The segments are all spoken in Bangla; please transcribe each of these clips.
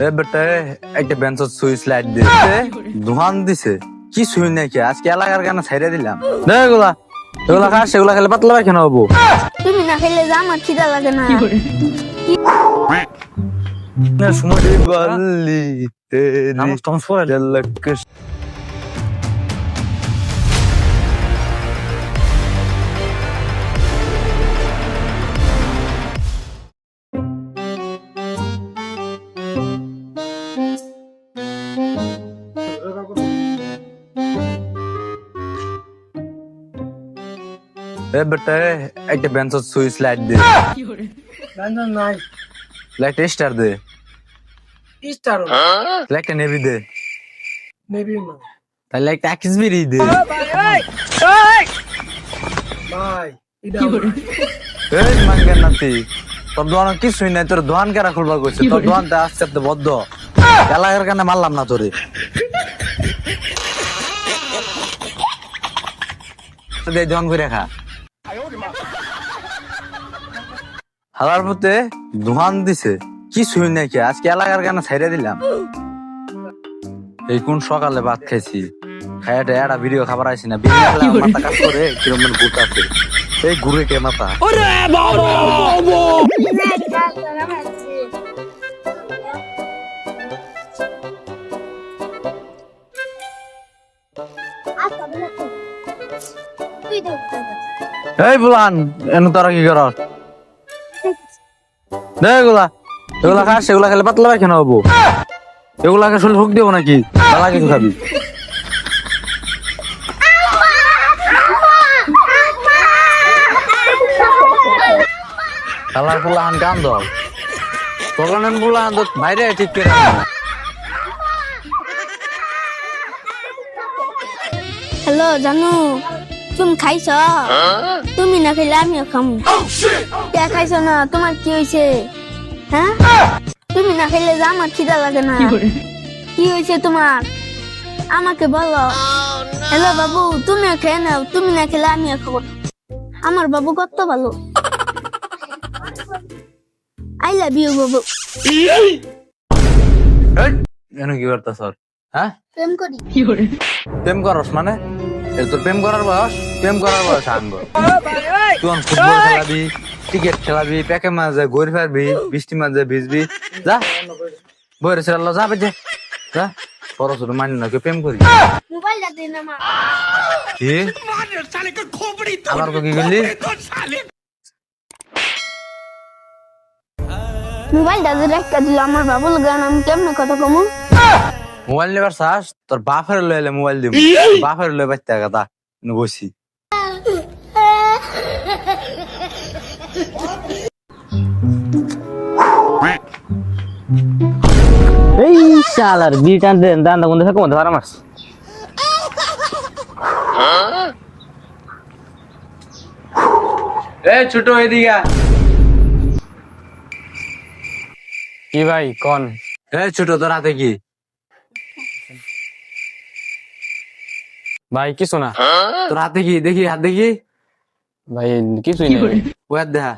এ বেটা একটা বেঞ্চত সুইচ লাইট দিছে ধোঁয়ান দিছে কি সুই নাকি আজকে এলাকার কেন ছাইড়ে দিলাম না এগুলা এগুলা খা সেগুলা খেলে পাতলা কেন হবো তুমি না খেলে যা আমার খিদা লাগে না সময় বললি তেরি ঝলক এ বেটা একটা বেঞ্চত সুইচ লাইট দে নাই লাইট স্টার দে স্টার লাইটটা নেভি দে নেবি না তাহলে একটা এক্সবিরি দে ভাই এই মাঙ্গের নাতি তোর দোকান কিছুই নাই তোর দোকান কেরা খুলবার কইছে তোর দোকানটা আজকে তো বদ্ধ এলাকার কানে মারলাম না তোরে দে দোকান করে খা হালার পথে দোকান দিছে কিছুই নাকি আজকে এলাকার কানে ছাইড়ে দিলাম এই কোন সকালে ভাত খাইছি খাইয়াটা একটা ভিডিও খাবার আইছি না মাথা কাজ করে কিরকম ঘুরতে এই ঘুরে কে মাথা এই বুলান এনে তোরা কি কর এগুলা এগুলা খা সেগুলা খেলে পাতলা কেন হবো এগুলাকে শুলে হুক দেবো নাকি পালা কিছু খাবি কালার ফুলা হান কান দল তখন ফুলা হান বাইরে ঠিক করে হ্যালো জানু তুমি খাইছ তুমি না খেলে আমিও খামু কে খাইছ না তোমার কি হয়েছে হ্যাঁ তুমি না খেলে যা আমার খিদা লাগে না কি হয়েছে তোমার আমাকে বলো হ্যালো বাবু তুমিও খেয়ে নাও তুমি না খেলে আমিও খাবো আমার বাবু কত ভালো আই লাভ ইউ বাবু এনে কি করতে স্যার হ্যাঁ প্রেম করি প্রেম করস মানে তোর প্রেম করার বয়স আঙ্গ তুই ফুটবল খেলাবি ক্রিকেট খেলাবি প্যাকে মাঝে ঘুরে ফেলবি বৃষ্টি মাঝে ভিজবি যা বইরে ছেড়ে যা বেজে যা বড় ছোট মানি না প্রেম করি মোবাইলটা দে না মা কি আবার কি করলি মোবাইলটা যে রেখে দিল আমার বাবুল গান আমি কেমনে কথা কমু মোবাইল নেবার চাস তোর বাপের লইলে মোবাইল দিব বাপের লই বাচ্চা কথা বসি এই শালার বিটান দেন দান্দা কোন থেকে কোন ধারা মারছ এই ছোট এদিকে কি ভাই কোন এই ছোট তোর হাতে কি ভাই কিছু না তোর হাতে কি দেখি হাত দেখি ভাই কিছুই নেই ও হাত দেখা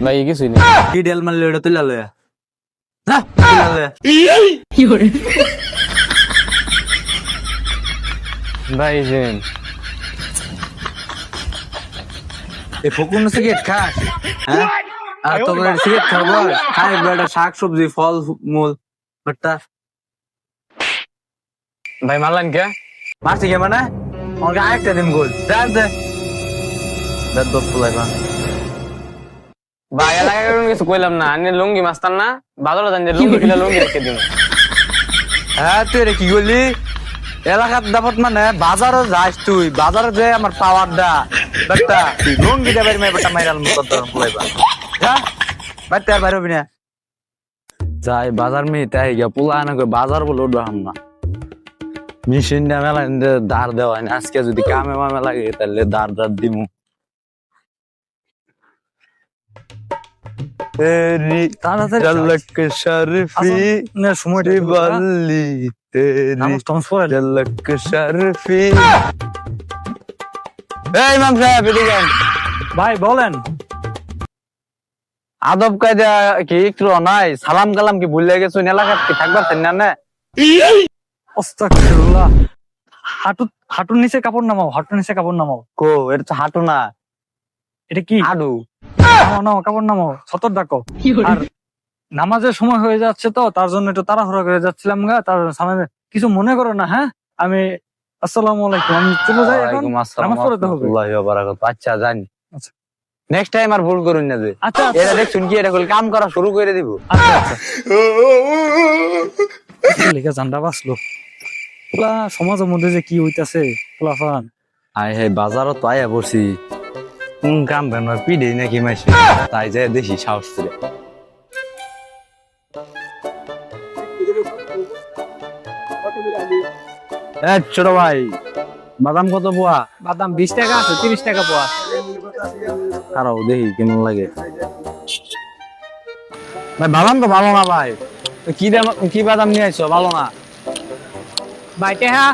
ভাই কিছুই নেই কি ডেল মারলে ওটা তুলে লয়া না তুলে লয়া ভাই যে এই ফকুন সিগারেট খাস হ্যাঁ আর তোর সিগারেট খাবো খাই বেটা শাক সবজি ফল মূল ভট্টা ভাই মারলেন কে মারছি কে মানে আমাকে আরেকটা দিন গোল দেখ দে বেদ ফুলাইবা ভাই এলাকায় কিছু কইলাম না আনি লুঙ্গি মাস্তান না বাজারে জান যে লুঙ্গি কিনা লুঙ্গি রেখে দিন হ্যাঁ তুই রে কি করলি এলাকার দাপত মানে বাজারে যাস তুই বাজারে যে আমার পাওয়ারটা বেটা তুই লুঙ্গি দেবার মেয়ে বেটা মাইরাল মুখ তোর ফুলাইবা যা বাইতে আর বাইরে হবি না যাই বাজার মেয়ে তাই গিয়া পোলা আনা করে বাজার বলে উঠবো না মেশিন না মেলা দাঁড় দেওয়া হয় না আজকে যদি কামে মামে লাগে তাহলে দাঁড় দিমু ঝলক শরফি সময় বললি তেরি ঝলক শরফি এই ইমাম সাহেব এদিকে ভাই বলেন আদব কায়দা কি একটু নাই? সালাম কালাম কি ভুলে গেছো? এলাকার কি থাকবার চাই না? আস্তাগফিরুল্লাহ। হাঁটুর নিচে কাপড় নামাও, হাঁটুর নিচে কাপড় নামাও। কো এটা তো হাঁটু না, এটা কি? আডু। নামাও নামাও, কাপড় নামাও, সতর ডাকো। আর নামাজের সময় হয়ে যাচ্ছে তো, তার জন্য একটু তাড়াহুড়া করে যাচ্ছিলাম গা, তার সামনে কিছু মনে করো না। হ্যাঁ, আমি আসসালামু আলাইকুম, আমি চলে যাই এখন, ওয়ালাইকুম আসসালাম নামাজ পড়তে হবে। ওয়া বারাকাতুহু। আচ্ছা জানি, আচ্ছা নেক্সট টাইম আর ভুল করুন না যে। আচ্ছা এটা দেখছুন কি এটা কাম করা শুরু করে দিব। আচ্ছা আচ্ছা। লেখা জান্ডা বাসলো। সমাজের মধ্যে যে কি হইতাছে পোলাপান। আয় হে বাজারও তো আয়া বসি, কোন কাম বেন পিডে নাকি মাইছে, তাই যাই দেখি সাহস করে। ছোট ভাই, বাদাম কত পোয়া? বাদাম 20 টাকা আছে, 30 টাকা পোয়া। খারাপ দেখি কেমন লাগে। ভাই বাদাম তো ভালো না ভাই, তো কি দাম, কি বাদাম নিয়ে আইছো? ভালো না ভাই টেহা,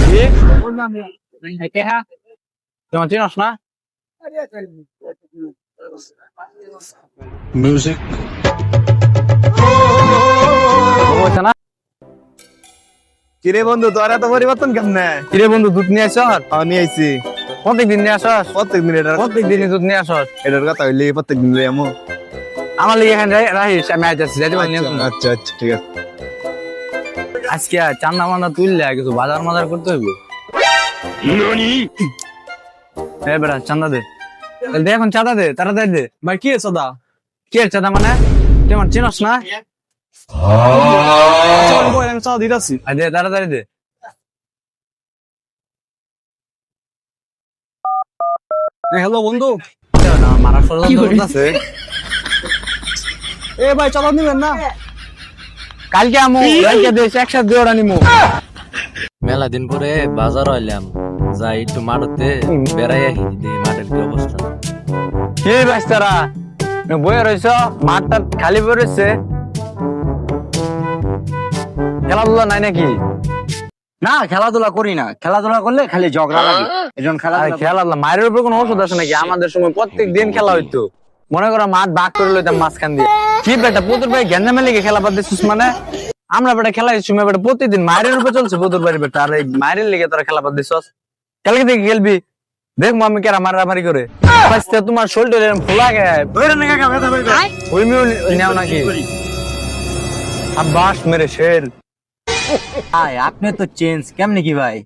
কি? ভাই টেহা। তোমার চিনস না? বলছে না? কিরে বন্ধু, তোর এত পরিবর্তন কেমনে? কিরে বন্ধু, দুধ নিয়ে আসছ? নিয়ে আইছি প্রত্যেকদিন নিয়ে আসস? প্রত্যেকদিন। প্রত্যেকদিনই দুধ নিয়ে আসস? এটার কথা হইলে প্রত্যেকদিন লই আমো। আমার লিগে এখানে রাখিস, আমি আইতাছি, যাইতে পারি না। আচ্ছা আচ্ছা ঠিক আছে। আজকে চান্দা মান্দা তুললে কিছু বাজার মাজার করতে হইব। এ বেটা চান্দা দে, দে এখন চাঁদা দে, তাড়াতাড়ি দে। ভাই কি চাঁদা? কি এর চাঁদা মানে? তুই আমার চিনস না? আমি চাঁদা দিতেছি। আর দে, তাড়াতাড়ি দে। হ্যালো বন্ধু। মারা ষড়যন্ত্র করতেছে। এ ভাই চাঁদা নিবেন না? কালকে আমু, কালকে দেশ একসাথে দিয়ে ওরা নিমু। মেলা দিন পরে বাজার আইলাম, যাই একটু মাঠতে বেড়াই আহি, দেখি মাঠের কি অবস্থা। কি বাচ্চারা বয়ে রয়েছ, মাঠটা খালি পড়েছে, খেলাধুলা নাই নাকি? না, খেলাধুলা করি না। খেলাধুলা করলে খালি ঝগড়া লাগে। এজন খেলাধুলা মায়ের উপর কোনো ওষুধ আছে নাকি? আমাদের সময় প্রত্যেক দিন খেলা হইতো, মনে করো মাঠ ভাগ করে লইতাম মাঝখান দিয়ে। কি বেটা পুতুর ভাই গ্যাঞ্জামে লেগে খেলা বাদ দিচ্ছিস মানে? আমরা বেটা খেলা দিচ্ছি বেটা প্রতিদিন মায়ের উপর চলছে পুতুর বাড়ি বেটা, আর এই মায়ের লেগে তোরা খেলা বাদ দিচ্ছস। কালকে থেকে খেলবি, দেখবো আমি কেরা মারামারি করে। তোমার শরীরটা ফোলা গে নেও নাকি? আব্বাস মেরে শের। ভাই আপনি তো চেঞ্জ কেমনে কি ভাই?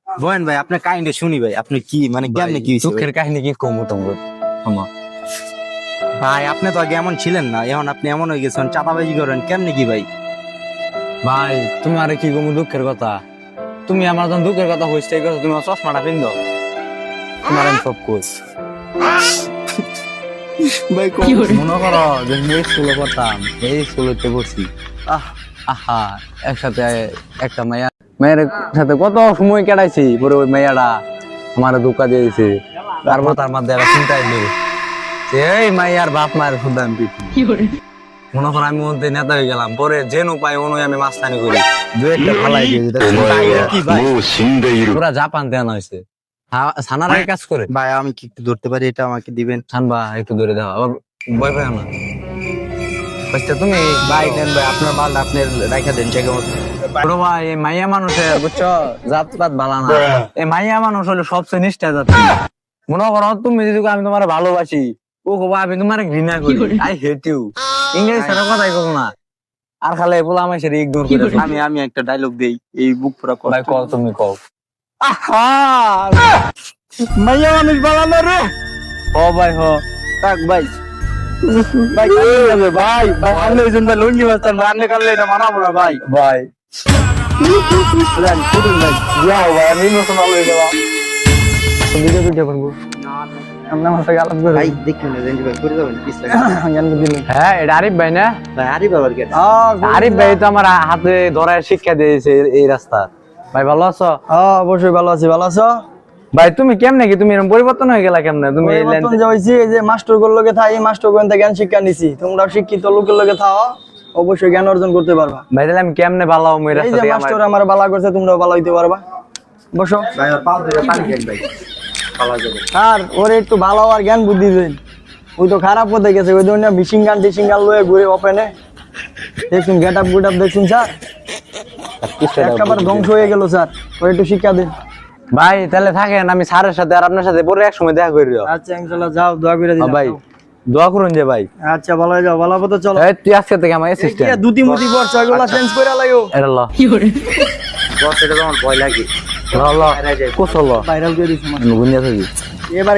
বলেন ভাই, আপনার কাহিনী শুনি ভাই। আপনি কি মানে কেমনে কি হইছে ভাই? দুঃখের কাহিনী কি কমু তোমার? ভাই আপনি তো আগে এমন ছিলেন না, এখন আপনি এমন হয়ে গেছেন, চাঁদাবাজি করেন কেমনে কি ভাই? ভাই তুমি আরে কি কমু দুঃখের কথা? তুমি আমার যখন দুঃখের কথা হইছে এই কথা, তুমি আমার চশমাটা পিন্দ, তোমার আমি সব কোচ। ভাই মনে করো যে এই স্কুলে পড়তাম, এই স্কুলেতে পড়ছি, আহা একসাথে একটা মেয়ের সাথে কত সময় কাটাইছি, পরে ওই মেয়েটা আমার ধোকা দিয়ে দিছে। তারপর তার মধ্যে একটা চিন্তা এলো যে এই মাইয়ার বাপ মায়ের শুদ্ধ আমি পিটি। মনে করো আমি মধ্যে নেতা হয়ে গেলাম, পরে যেন পাই অনু আমি মাস্তানি করি, দু একটা ফালাই দিয়ে পুরা জাপান দেন হয়েছে। সানার আগে কাজ করে। ভাই আমি কি একটু ধরতে পারি? এটা আমাকে দিবেন? সানবা একটু ধরে দাও, আবার ভয় পাই না। তুমি ভাই দেন ভাই, আপনার মাল আপনি রাখা দেন জায়গা মতো। বড় ভাই এই মাইয়া মানুষের বুঝছো জাত পাত বালা না। এই মাইয়া মানুষ হলো সবচেয়ে নিষ্ঠা জাত। মনে করো তুমি যদি আমি তোমার ভালোবাসি, ও কবা আমি তোমার ঘৃণা করি, আই হেট ইউ, ইংরেজি ছাড়া কথাই কব না। আর খালি বলে আমার সাথে ইগনোর করে। আমি একটা ডায়লগ দেই, এই বুক পুরা ভাই কল, তুমি কল। আহা মাইয়া মানুষ বানানো রে। ও ভাই হ থাক ভাই। ভাই ভাই ভাই আপনি ওই জন্য লুঙ্গি বাস্তান, রান্না করলে এটা মানাবো না ভাই। ভাই যাও ভাই, আমি ইমোশনাল হয়ে গেলাম। ভিডিও ভিডিও করবো ভাই দেখুন রেঞ্জ ভাই করে যাবেন পিস লাগে। হ্যাঁ এটা আরিফ ভাই না? ভাই আরি বাবার কে? আরিফ ভাই তো আমার হাতে ধরায় শিক্ষা দিয়েছে এই রাস্তা। ভাই ভালো আছো? অবশ্যই ভালো আছি। ভালো আছো ভাই তুমি কেমনে কি, তুমি এরকম পরিবর্তন হয়ে গেলা কেমনে? তুমি এই পরিবর্তন যে হইছে, এই যে মাস্টার গুলোর লগে থাই, মাস্টার গোয়েন্দা জ্ঞান শিক্ষা নিছি। তোমরাও শিক্ষিত লোকের লগে থাও, অবশ্যই জ্ঞান অর্জন করতে পারবা। ভাই তাহলে আমি কেমনে ভালো হবো এই এই রাস্তা যে থেকে? মাস্টার আমার ভালো করছে, তোমরাও ভালো হইতে পারবা। বসো। ভাই আর পাও ধরে পানি খান ভাই। পালা যাবে। আর ওরে একটু ভালো আর জ্ঞান বুদ্ধি দেন। ওই তো খারাপ হতে গেছে ওই জন্য মিশিং গান টিশিং গান লয়ে ঘুরে ওপেনে দেখুন গেট আপ দেখুন স্যার একেবারে ধ্বংস হয়ে গেল স্যার ওই একটু শিক্ষা দিন। ভাই তাহলে থাকেন, আমি স্যারের সাথে আর আপনার সাথে পরে এক সময় দেখা করি। আচ্ছা ইনশাআল্লাহ যাও দোয়া করে দিলাম ভাই দোয়া করুন যে ভাই। আচ্ছা ভালো হয়ে যাও ভালো মতো চলো। এই তুই আজকে থেকে আমার অ্যাসিস্ট্যান্ট। দুটি মুতি পড়ছে ওইগুলো চেঞ্জ করে লাইও। এটা ল বস, এটা তো আমার ভয় লাগে। ল কোসল ভাইরাল করে দিছি গুনিয়া থাকি এবার